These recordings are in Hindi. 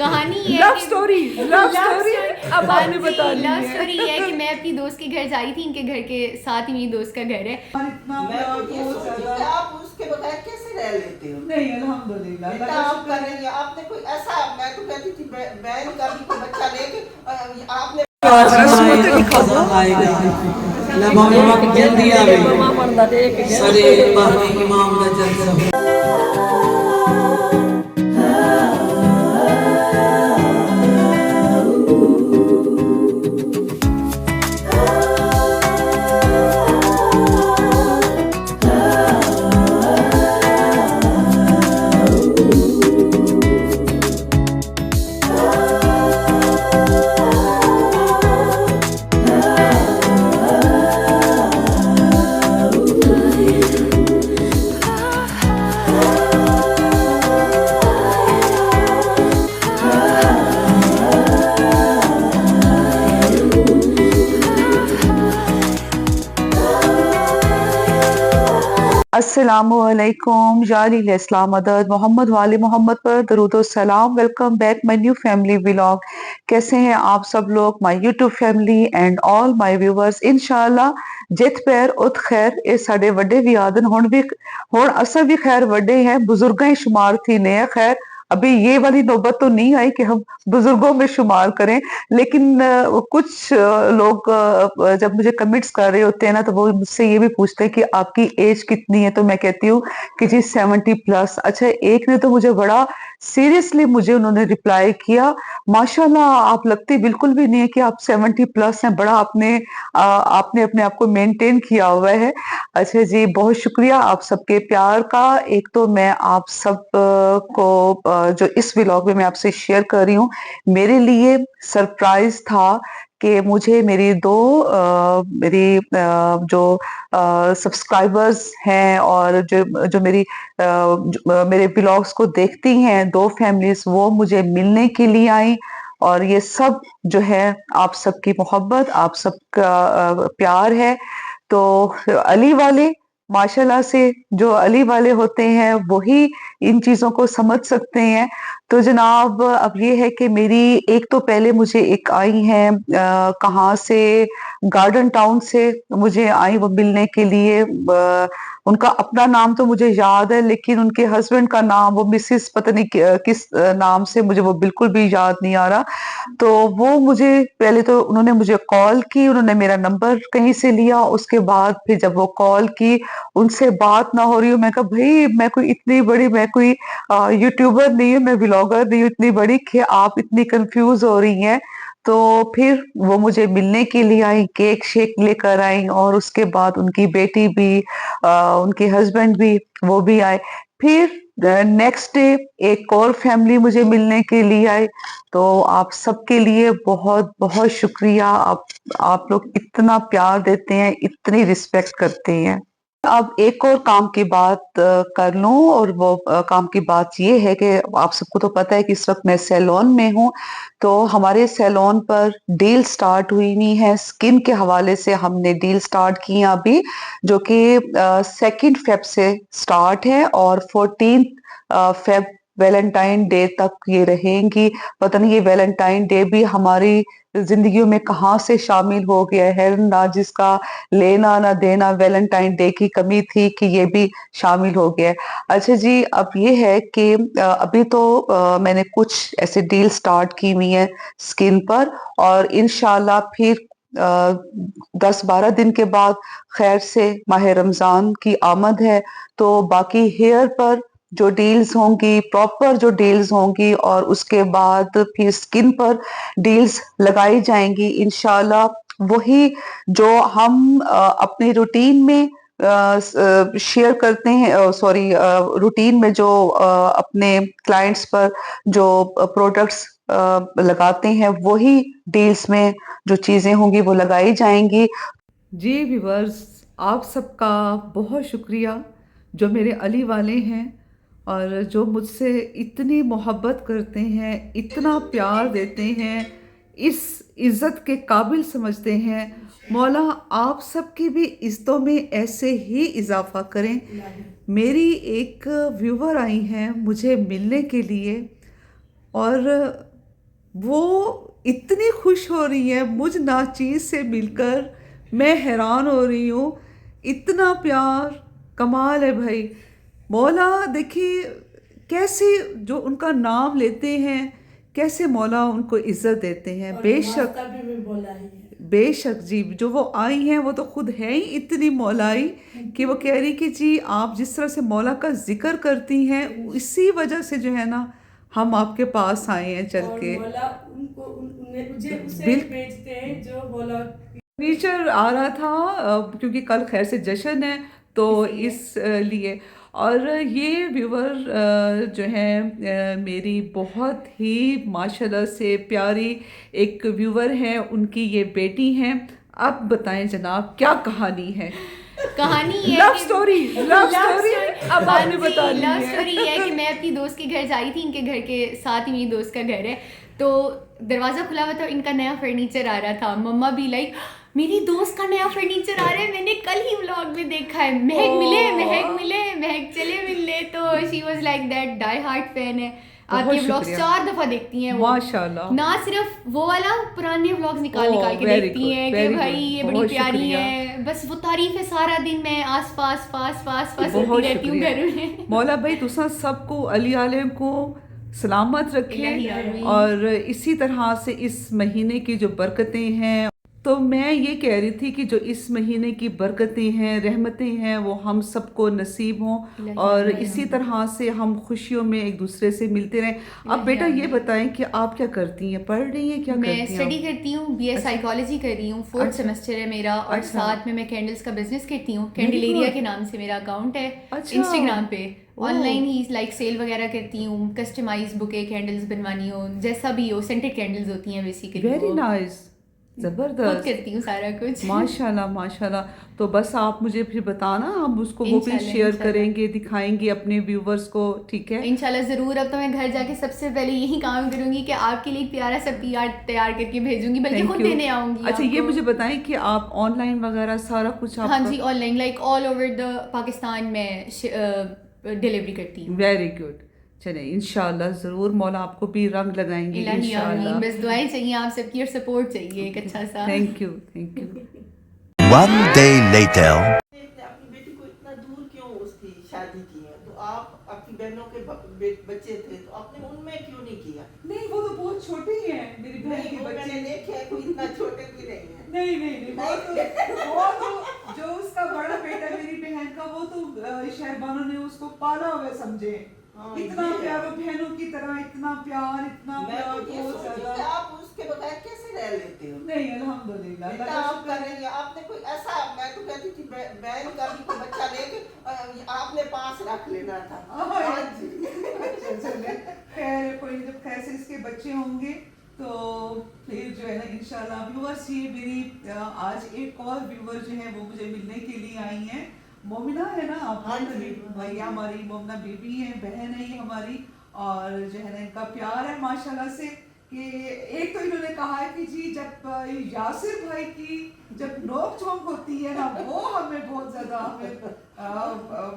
कहानी ये लव कि स्टोरी अब आपने बतानी लव है। स्टोरी ये है कि मैं अपनी दोस्त के घर जा रही थी, इनके घर के साथ ही मेरी दोस्त का घर है। मैं तो ये सोचती हूँ कि आप उसके बगैर कैसे रह लेते हो। नहीं अल्हम्दुलिल्लाह बेटा आप कर रही है, आपने कोई ऐसा, मैं तो कहती थी मैं नहीं करती कोई बच्चा लेके आपने अस्सलामुअलैकुम यारी इस्लाम मदद मोहम्मद वाले मोहम्मद पर दरूद और सलाम। Welcome back my new family vlog. कैसे हैं आप सब लोग, my YouTube family and all my viewers. इंशाल्लाह जित पैर उत खैर ये साडे वड्डे भी आदन हुण असा भी खैर वड्डे हैं, बुजुर्ग ही शुमार थी ने खैर। अभी ये वाली नौबत तो नहीं आई कि हम बुजुर्गों में शुमार करें, लेकिन कुछ लोग जब मुझे कमेंट्स कर रहे होते हैं ना तो वो मुझसे ये भी पूछते हैं कि आपकी एज कितनी है, तो मैं कहती हूँ कि जी 70+। अच्छा, एक ने तो मुझे बड़ा सीरियसली मुझे उन्होंने रिप्लाई किया, माशाल्लाह आप लगती बिल्कुल भी नहीं है कि आप 70+ हैं, बड़ा आपने अपने आप को मेंटेन किया हुआ है। अच्छा जी, बहुत शुक्रिया आप सबके प्यार का। एक तो मैं आप सब को जो इस व्लॉग में मैं आपसे शेयर कर रही हूँ, मेरे लिए सरप्राइज था कि मुझे मेरी जो सब्सक्राइबर्स हैं और जो मेरे ब्लॉग्स को देखती हैं, दो फैमिलीज वो मुझे मिलने के लिए आई। और ये सब जो है आप सबकी मोहब्बत, आप सबका प्यार है। तो अली वाले माशाल्लाह से, जो अली वाले होते हैं वही इन चीजों को समझ सकते हैं। तो जनाब अब ये है कि मेरी एक तो पहले मुझे एक आई हैं कहाँ से, गार्डन टाउन से मुझे आई वो मिलने के लिए। उनका अपना नाम तो मुझे याद है, लेकिन उनके हस्बैंड का नाम वो मिसिस पता नहीं किस नाम से, मुझे वो बिल्कुल भी याद नहीं आ रहा। तो वो मुझे पहले तो उन्होंने मुझे कॉल की, उन्होंने मेरा नंबर कहीं से लिया, उसके बाद फिर जब वो कॉल की उनसे बात ना हो रही हो, मैं कहा भाई मैं कोई इतनी बड़ी, मैं कोई यूट्यूबर नहीं हूँ, मैं ब्लॉगर नहीं हूँ इतनी बड़ी कि आप इतनी कंफ्यूज हो रही हैं। तो फिर वो मुझे मिलने के लिए आई, केक शेक लेकर आई, और उसके बाद उनकी बेटी भी उनके हस्बैंड भी वो भी आए। फिर नेक्स्ट डे एक और फैमिली मुझे मिलने के लिए आए। तो आप सबके लिए बहुत बहुत शुक्रिया। आप लोग इतना प्यार देते हैं, इतनी रिस्पेक्ट करते हैं। अब एक और काम की बात कर लूं, और वो काम की बात ये है कि आप सबको तो पता है कि इस वक्त मैं सैलून में हूं। तो हमारे सैलून पर डील स्टार्ट हुई है, स्किन के हवाले से हमने डील स्टार्ट की है अभी, जो कि 2 फेब से स्टार्ट है और 14 फेब वैलेंटाइन डे तक ये रहेंगी। पता नहीं ये वैलेंटाइन डे भी हमारी जिंदगियों में कहाँ से शामिल हो गया है ना, जिसका लेना ना देना वैलेंटाइन डे की कमी थी कि ये भी शामिल हो गया है। अच्छा जी, अब ये है कि अभी तो मैंने कुछ ऐसे डील स्टार्ट की हुई है स्किन पर, और इंशाल्लाह फिर 10-12 दिन के बाद खैर से माह रमजान की आमद है। तो बाकी हेयर पर जो डील्स होंगी, प्रॉपर जो डील्स होंगी, और उसके बाद फिर स्किन पर डील्स लगाई जाएंगी इंशाल्लाह। वही जो हम अपनी रूटीन में शेयर करते हैं, सॉरी रूटीन में जो अपने क्लाइंट्स पर जो प्रोडक्ट्स लगाते हैं, वही डील्स में जो चीजें होंगी वो लगाई जाएंगी। जी व्यूवर्स, आप सबका बहुत शुक्रिया जो मेरे अली वाले हैं और जो मुझसे इतनी मोहब्बत करते हैं, इतना प्यार देते हैं, इस इज़्ज़त के काबिल समझते हैं। मौला आप सबकी भी इज़्ज़तों में ऐसे ही इजाफ़ा करें। मेरी एक व्यूवर आई हैं मुझे मिलने के लिए, और वो इतनी खुश हो रही है मुझ नाचीज़ से मिलकर, मैं हैरान हो रही हूँ। इतना प्यार, कमाल है भाई। मौला देखिए कैसे जो उनका नाम लेते हैं, कैसे मौला उनको इज्जत देते हैं। बेशक भी बोला ही है। बेशक जी, जो वो आई हैं वो तो खुद है ही इतनी मौलाई कि वो कह रही कि जी आप जिस तरह से मौला का जिक्र करती हैं, इसी वजह से जो है ना हम आपके पास आए हैं चल और के। मौला उनको मुझे उसे बिल- भेजते हैं जो मौला फर्नीचर आ रहा था क्योंकि कल खैर से जश्न है तो इस लिए। और ये व्यूवर जो है मेरी बहुत ही माशाल्लाह से प्यारी एक व्यूवर है, उनकी ये बेटी हैं। अब बताएं जनाब क्या कहानी है? कहानी ये लव कि- स्टोरी, लव स्टोरी अब आपने बतानी लव है। स्टोरी है कि मैं अपनी दोस्त के घर जा रही थी, इनके घर के साथ ही मेरी दोस्त का घर है, तो दरवाज़ा खुला हुआ था, इनका नया फर्नीचर आ रहा था। मम्मा भी लाइक मेरी दोस्त का नया फर्नीचर आ रहा है, मैंने कल ही व्लॉग में देखा है, महक मिले महक मिले महक चले मिलने। तो she was like that, die hard fan है, आपके व्लॉग्स शुक्रिया। 4 दफ़ा देखती हैं वो। माशाल्लाह। ना सिर्फ वो वाला, पुराने व्लॉग्स निकाल ओह, निकाल के very देखती good, हैं कि very भाई good, ये बड़ी बहुत प्यारी शुक्रिया। है। बस वो तारीफ है सारा दिन, मैं आस पास पास पास पास बहुत होती रहती हूँ शुक्रिया। घर में। मौला भाई तुसा सबको अली आले को सलामत इलाही रखे आमीन। और इसी तरह से इस महीने की जो बरकतें हैं, तो मैं ये कह रही थी कि जो इस महीने की बरकतें हैं, रहमतें हैं, वो हम सबको नसीब हों इलाही और आमीन। इसी तरह से हम खुशियों में एक दूसरे से मिलते रहें। अब इलाही बेटा ये आमीन। बताएं कि आप क्या करती हैं, पढ़ रही हैं, क्या मैं करती हैं स्टडी आप? करती हूँ, बीए साइकोलॉजी कर रही हूँ, 4th अच्छा। सेमेस्टर है मेरा, और अच्छा। साथ में मैं कैंडल्स का बिजनेस करती हूँ। Very कैंडलेरिया good। के नाम से मेरा अकाउंट है अच्छा। इंस्टाग्राम पे। ओह। ऑनलाइन ही लाइक सेल वगैरह करती हूँ, कस्टमाइज बुके कैंडल्स बनवानी हो, जैसा भी हो, सेंटेड कैंडल्स होती हैं बेसिकली। वेरी नाइस, खुद जबरदस्त, करती हूँ सारा कुछ। माशाल्लाह माशाल्लाह। तो बस आप मुझे फिर बताना, हम उसको वो भी इंशाल्लाह, शेयर इंशाल्लाह। करेंगे, दिखाएंगे अपने व्यूवर्स को, ठीक है? इंशाल्लाह ज़रूर। अब तो मैं घर जाके सबसे पहले यही काम करूंगी कि आपके लिए एक प्यारा सा PR तैयार करके भेजूंगी, बल्कि Thank खुद you। देने आऊंगी अच्छा, ये आपको। मुझे बताएं कि आप ऑनलाइन वगैरह सारा कुछ आप? हाँ जी, online like all over the Pakistan में डिलीवरी करती हूँ। Very good. चले इंशाल्लाह ज़रूर मौला आपको भी रंग लगाएंगे इलाही आमीन। इंशाल्लाह। बस दुआएं चाहिए आप सबकी और सपोर्ट चाहिए एक अच्छा सा। Thank you, thank you. One day later. आपने अपनी बेटी को इतना दूर क्यों उसकी शादी की है? तो आप आपकी बहनों के बच्चे थे तो आपने उनमें क्यों नहीं किया? नहीं, वो तो बहुत छोटे ही हैं मेरी बहन नहीं, के वो मैंने बच्चे। देखे हैं, कोई इतना छोटे भी नहीं है। नहीं नहीं नहीं, वो तो जो उसका बड़ा बेटा मेरी बहन का, वो तो शहरबानों ने उसको पाला हुआ समझे। हाँ, इतना ये है। प्यार, बहनों की तरह इतना प्यार, इतना मैं प्यार, तो ये बहुत सोचती हूँ ज्यादा। कि आप उसके बगैर कैसे रह लेते हो? नहीं, अल्हम्दुलिल्लाह, इतना अल्लाह का आप शुक्र कर है। रही हैं। आपने कोई ऐसा, मैं तो कहती थी बहन का भी कोई बच्चा लेके आपने पास रख लेना था। हाँ, आज अच्छा, चले, खैर कोई जब खैर से इसके बच्चे होंगे तो फिर जो है ना इंशाल्लाह। व्यूअर्स, ये मेरी आज एक और व्यूअर जो है वो मुझे मिलने के लिए आई हैं। मोमिना है ना आप? हाँ जी। भैया हमारी मोमिना बेबी है, बहन है ये हमारी, और जो है ना इनका प्यार है माशाल्लाह से कि एक तो इन्होंने कहा है कि जी जब यासिर भाई की जब नोक झोंक होती है ना, वो हमें बहुत ज्यादा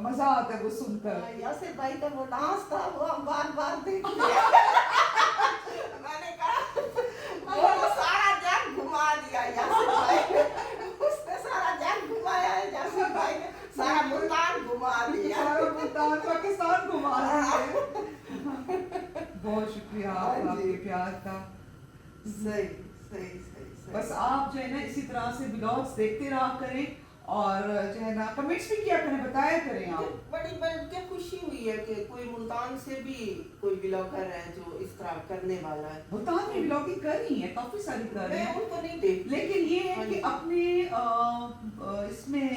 मजा आता है वो सुनकर। यासिर भाई का वो डांस था, वो हम बार बार देखते हैं। मैंने कहा वो सारा जग घुमा दिया यासिर भाई ने। उसने सारा जग घुमाया है, यासिर भाई ने सारा मुल्तान घुमा दिया। सारा मुल्तान पाकिस्तान घुमा दिया। बहुत शुक्रिया आपका, हाँ जी। आपके प्यार का। सही सही सही सही। बस आप जो है ना इसी तरह से व्लॉग्स देखते रहा करें और जो है ना कमेंट्स भी किया करें, बताया करें आप। बड़ी क्या खुशी हुई है कि कोई मुल्तान से भी कोई ब्लॉगर है जो इस तरह करने वाला है। भूटान में व्लॉगिंग कर रही है, काफी सारी कर रही मैं है, उनको नहीं देखती। लेकिन ये है हाँ कि जी। अपने इसमें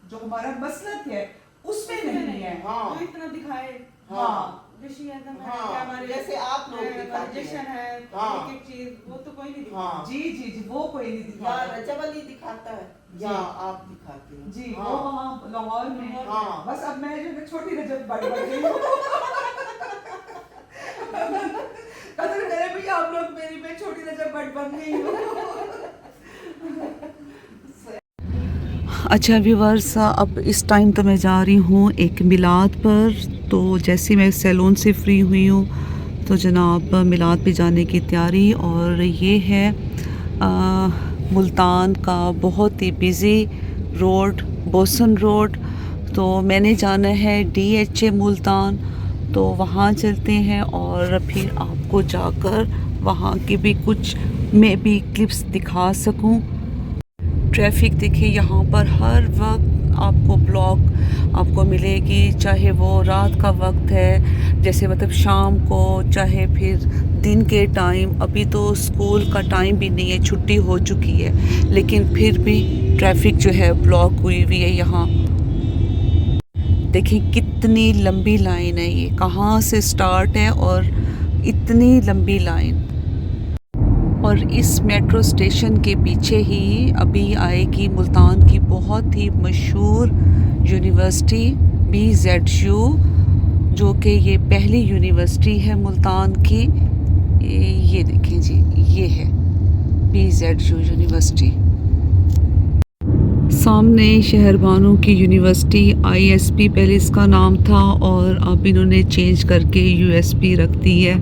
जो हमारा मसलक है उसमें नहीं है। हाँ जो इतना दिखाए। हाँ, जैसे आदम है, हाँ, क्या हमारे जैसे आप लोग दिखाते हैं। जश्न है, हाँ। एक एक चीज, वो तो कोई नहीं दिखाता। हाँ। जी जी जी, वो कोई नहीं या दिखाता। रजब अली दिखाता है जी। या आप दिखाते हो। जी, हाँ। वो वहाँ लाहौर में। हाँ। बस अब मैं जो है छोटी रजब बढ़ गई हूँ। कदर करे भैया आप लोग मेरी, मैं छोटी रजब बन गई हूँ। अच्छा व्यूवर्स, अब इस टाइम तो मैं जा रही हूँ एक मिलाद पर। तो जैसे मैं सैलून से फ्री हुई हूँ तो जनाब मिलाद पे जाने की तैयारी। और ये है मुल्तान का बहुत ही बिज़ी रोड, बोसन रोड। तो मैंने जाना है DHA मुल्तान, तो वहाँ चलते हैं और फिर आपको जाकर वहाँ की भी कुछ मैं भी क्लिप्स दिखा सकूं। ट्रैफिक देखिए यहाँ पर हर वक्त आपको ब्लॉक आपको मिलेगी, चाहे वो रात का वक्त है जैसे मतलब शाम को, चाहे फिर दिन के टाइम। अभी तो स्कूल का टाइम भी नहीं है, छुट्टी हो चुकी है, लेकिन फिर भी ट्रैफिक जो है ब्लॉक हुई हुई है यहाँ। देखिए कितनी लंबी लाइन है, ये कहाँ से स्टार्ट है और इतनी लंबी लाइन। और इस मेट्रो स्टेशन के पीछे ही अभी आएगी मुल्तान की बहुत ही मशहूर यूनिवर्सिटी BZU, जो कि ये पहली यूनिवर्सिटी है मुल्तान की। ये देखें जी, ये है BZU यूनिवर्सिटी। सामने शहरबानों की यूनिवर्सिटी ISP पहले इसका नाम था, और अब इन्होंने चेंज करके USP रख दी है।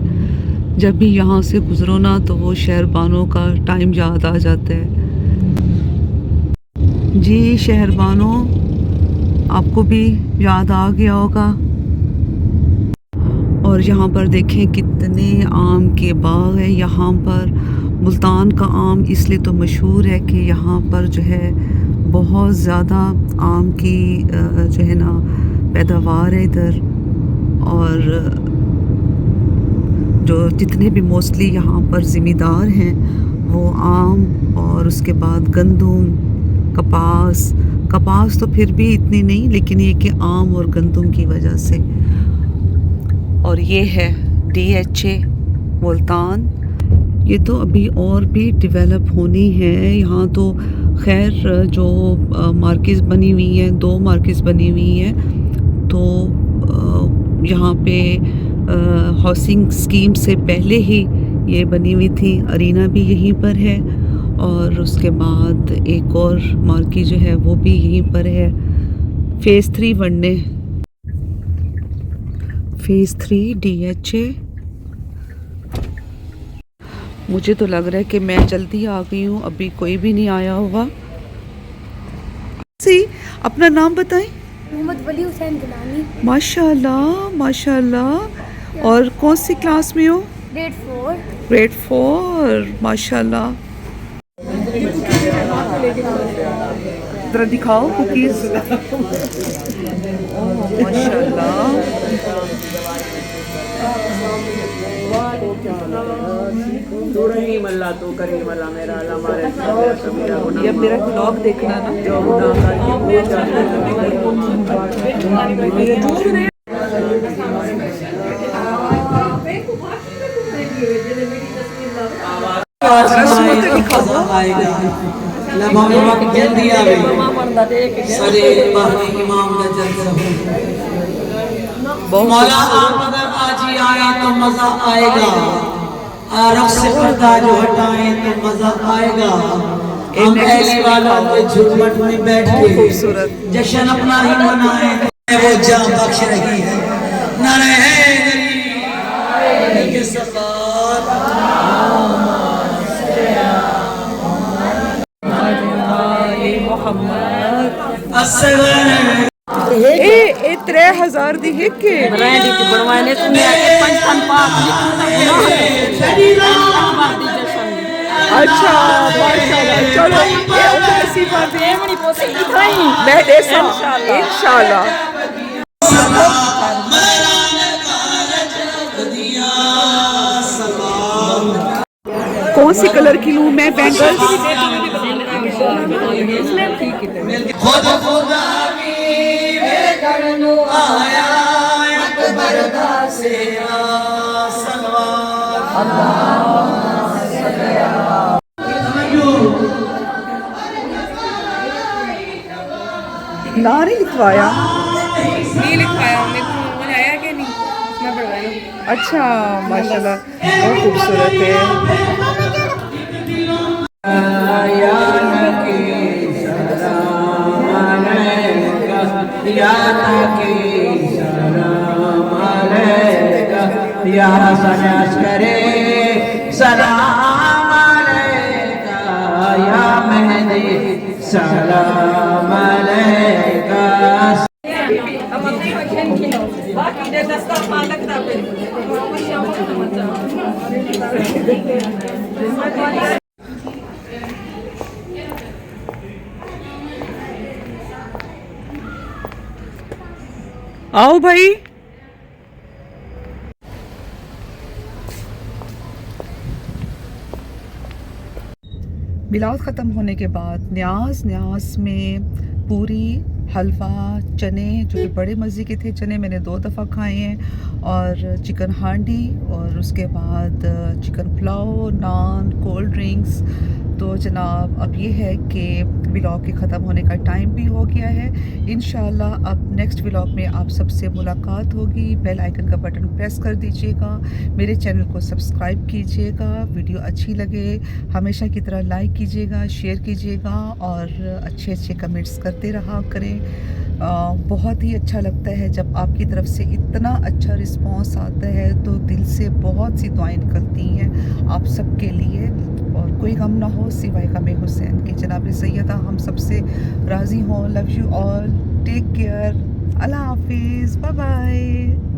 जब भी यहाँ से गुज़रो ना तो वो शहरबानों का टाइम याद आ जाता है। जी शहरबानों, आपको भी याद आ गया होगा। और यहाँ पर देखें कितने आम के बाग है यहाँ पर। मुल्तान का आम इसलिए तो मशहूर है कि यहाँ पर जो है बहुत ज़्यादा आम की जो है ना पैदावार है इधर। और जो जितने भी मोस्टली यहाँ पर ज़मींदार हैं वो आम, और उसके बाद गंदम, कपास तो फिर भी इतनी नहीं, लेकिन ये कि आम और गंदम की वजह से। और ये है DHA मुल्तान। ये तो अभी और भी डेवलप होनी है। यहाँ तो खैर जो मार्केट्स बनी हुई हैं, 2 मार्केट्स बनी हुई हैं, तो यहाँ पे हाउसिंग स्कीम से पहले ही ये बनी हुई थी। अरीना भी यहीं पर है, और उसके बाद एक और मार्केट जो है वो भी यहीं पर है। फ़ेज़ 3 बनने, फ़ेज़ 3 DHA। मुझे तो लग रहा है कि मैं जल्दी आ गई हूँ, अभी कोई भी नहीं आया होगा। सी अपना नाम बताएं। मोहम्मद वली हुसैन गिलानी, माशाल्लाह माशाल्लाह। और कौन सी क्लास में हो? ग्रेड 4। ग्रेड 4, माशाल्लाह। जरा दिखाओ कुकीज़। माशाल्लाह। ये अब मेरा ब्लॉग देखना ना। जल्दी आवे सरे बहने इमाम दा जलसा मौला आप अगर आज ही आए तो मजा आएगा, आरफ से पर्दा जो हटाए तो मजा आएगा। हम ऐसे वाला के झुमट में बैठ के जश्न अपना ही मनाए, वो जान बख्श रही है। नारे है के सफात ए 3000 दी है के बनवाने पंचतन पाक अच्छा माशाल्लाह। चलो ये ऐसी बात है, मैं दे इंशाल्लाह। कौन सी कलर की लूं मैं? बैंगल्स खुद खुदा करनो आया अकबर दा सेवा सलवात नारे लिखवाया नहीं लिखवाया, मेरे को समझ आया कि नहीं, मैं पढ़वाया। अच्छा माशाल्लाह, बहुत खूबसूरत है। या हसन अस्करे सलाम अलैका या मेहदी सलाम अलैका। आओ भाई। मिलाद ख़त्म होने के बाद न्यास में पूरी, हलवा, चने जो कि बड़े मज़े के थे। चने मैंने 2 दफ़ा खाए हैं, और चिकन हांडी, और उसके बाद चिकन पुलाव, नान, कोल्ड ड्रिंक्स। तो जनाब अब ये है कि व्लॉग के ख़त्म होने का टाइम भी हो गया है। इंशाल्लाह अब नेक्स्ट व्लॉग में आप सबसे मुलाकात होगी। बेल आइकन का बटन प्रेस कर दीजिएगा, मेरे चैनल को सब्सक्राइब कीजिएगा। वीडियो अच्छी लगे हमेशा की तरह लाइक कीजिएगा, शेयर कीजिएगा, और अच्छे अच्छे कमेंट्स करते रहा करें। बहुत ही अच्छा लगता है जब आपकी तरफ से इतना अच्छा रिस्पांस आता है, तो दिल से बहुत सी दुआएं निकलती हैं आप सबके लिए, और कोई गम ना हो सिवाय गम हुसैन के। जनाब सैयदा हम सबसे राज़ी हों। Love you all, take care, अल्लाह हाफिज़, बाय बाय।